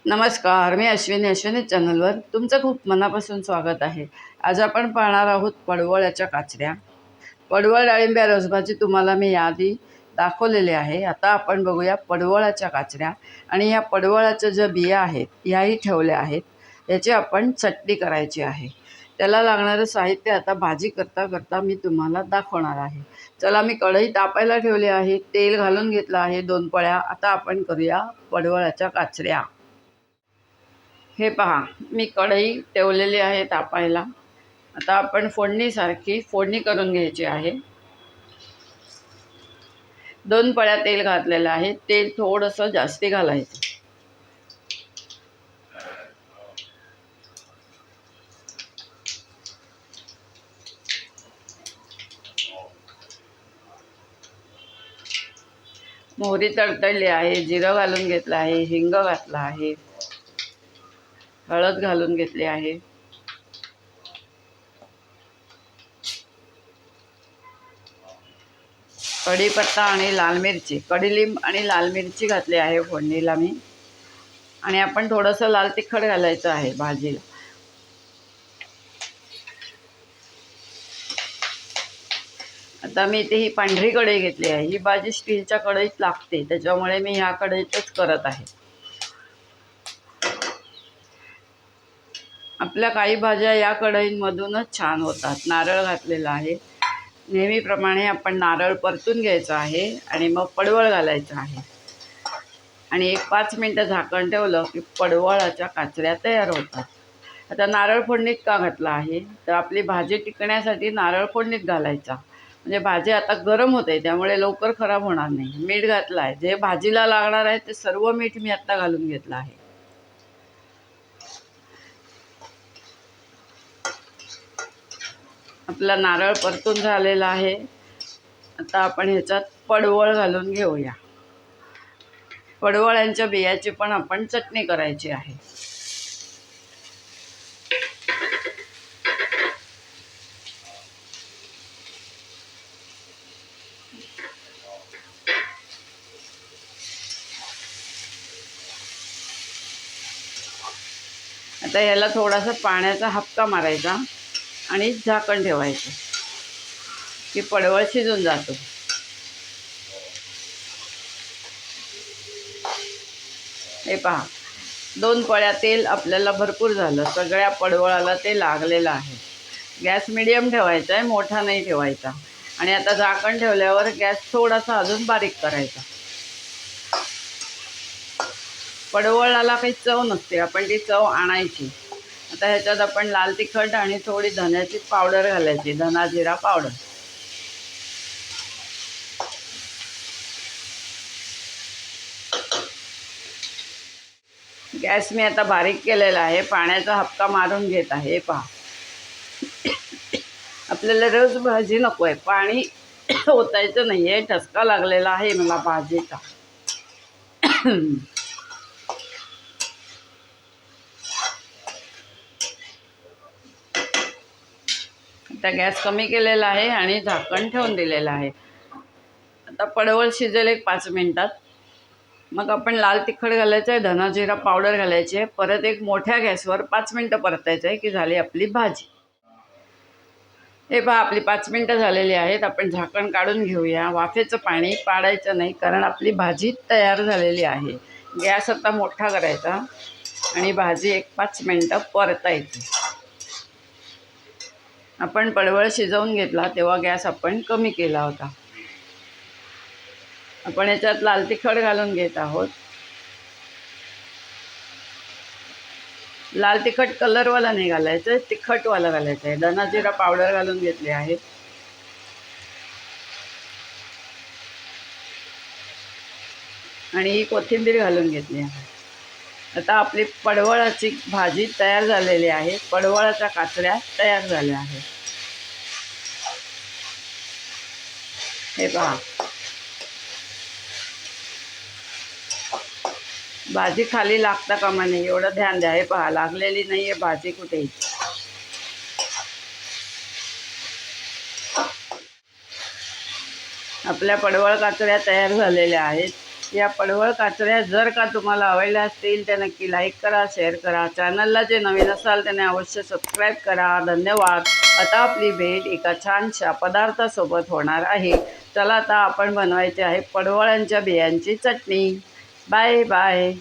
नमस्कार, मी अश्विनी चॅनलवर तुमचं खूप मनापासून स्वागत आहे। आज आपण पाहणार आहोत पडवळाच्या काचऱ्या। पडवळ डाळिंब्या रसभाजी तुम्हाला मी याआधी दाखवलेले आहे। आता आपण बघूया पडवळाच्या काचऱ्या। आणि या पडवळाच्या ज्या बिया आहेत याही ठेवल्या आहेत। याची आपण चटणी करायची आहे। त्याला लागणारे साहित्य आता भाजी करता करता मी तुम्हाला दाखवणार आहे। चला, मी कढई तापायला ठेवली आहे, तेल घालून घेतलं आहे 2 पळ्या। आता आपण करूया पडवळाच्या काचऱ्या। हे पहा, मी कढई ठेवलेली आहे तापायला। आता आपण फोडणीसारखी फोडणी करून घ्यायची आहे। 2 पळ्या तेल घातलेलं आहे। तेल थोडंसं जास्ती घालायचं। मोहरी तडतडली आहे, जिरं घालून घेतलं आहे, हिंग घातला आहे, हळद घालून घेतली आहे, कढीपत्ता आणि लाल मिरची, कडीलिंब आणि लाल मिरची घातली आहे फोडणीला मी। आणि आपण थोडंसं लाल तिखट घालायचं आहे भाजीला। आता मी इथे ही पांढरी कढई घेतली आहे। ही भाजी स्टीलच्या कढईत लागते, त्याच्यामुळे मी ह्या कढईतच करत आहे। आपल्या काही भाज्या या कढईमधूनच छान होतात। नारळ घातलेला आहे। नेहमीप्रमाणे आपण नारळ परतून घ्यायचा आहे आणि मग पडवळ घालायचं आहे। आणि एक 5 मिनिटं झाकण ठेवलं की पडवळाच्या काचऱ्या तयार होतात। आता नारळ फोडणीत का घातला आहे, तर आपली भाजी टिकण्यासाठी नारळ फोडणीत घालायचा। म्हणजे भाजी आता गरम होते, त्यामुळे लवकर खराब होणार नाही। मीठ घातलं आहे, जे भाजीला लागणार आहे ते सर्व मीठ मी आत्ता घालून घेतलं आहे। आपला नारळ परतून झालेला आहे। आता आपण ह्याच्यात पडवळ घालून घेऊया। पडवळांच्या बियाची पण आपण चटणी करायची आहे। आता याला थोडासा पाण्याचा हपका मारायचा आणि झाकण ठेवायचं की पडवळ शिजून जातो। हे पहा, 2 पळ्या तेल आपल्याला भरपूर झालं। सगळ्या पडवळाला ते लागलेलं आहे। गॅस मिडियम ठेवायचा आहे, मोठा नाही ठेवायचा। आणि आता झाकण ठेवल्यावर गॅस थोडासा अजून बारीक करायचा। पडवळाला काही चव नसते, आपण ती चव आणायची। आता ह्याच्यात आपण लाल तिखट आणि थोडी धन्याची पावडर घालायची, धना जिरा पावडर। गॅस मी आता बारीक केलेला आहे, पाण्याचा हपका मारून घेत आहे। पहा, आपल्याला रोज भाजी नको आहे, पाणी ओतायचं नाही आहे। ठसका लागलेला आहे मला भाजीचा। आता गॅस कमी केलेला आहे आणि झाकण ठेवून दिलेलं आहे। आता पडवळ शिजेल एक 5 मिनिटात। मग आपण लाल तिखट घालायचं आहे, धना जिरा पावडर घालायची आहे। परत एक मोठ्या गॅसवर 5 मिनिटं परतायचं आहे की झाली आपली भाजी। हे पहा, आपली 5 मिनिटं झालेली आहेत। आपण झाकण काढून घेऊया। वाफेचं पाणी पाडायचं नाही, कारण आपली भाजी तयार झालेली आहे। गॅस आता मोठा करायचा आणि भाजी एक 5 मिनिटं परतायची। आपण पडवळ शिजवून घेतला तेव्हा गॅस आपण कमी केला होता। आपण याच्यात लाल तिखट घालून घेत आहोत। लाल तिखट कलरवाला नाही घालायचं, तिखटवाला घालायचं आहे। धना जिरा पावडर घालून घेतले आहे। आणि ही कोथिंबीर घालून घेतली आहे। आता आपली पडवळाची भाजी तयार झालेली आहे। पडवळाच्या काचऱ्या तयार झाल्या आहेत। हे पहा, भाजी खाली लागता कामा नये एवढं ध्यान द्या। हे पहा, लागलेली नाही आहे भाजी कुठेही। आपल्या पडवळ काचऱ्या तयार झालेल्या आहेत। या पडवळ काचऱ्या जर का तुम्हाला आवडल्या असतील तर नक्की लाईक करा, शेअर करा. चॅनलला जे नवीन असाल त्याने अवश्य सबस्क्राईब करा. धन्यवाद. आता आपली भेट एका छानशा पदार्थासोबत होणार आहे. चला आता आपण बनवायचे आहे पडवळांच्या बियांची चटणी. Bye bye.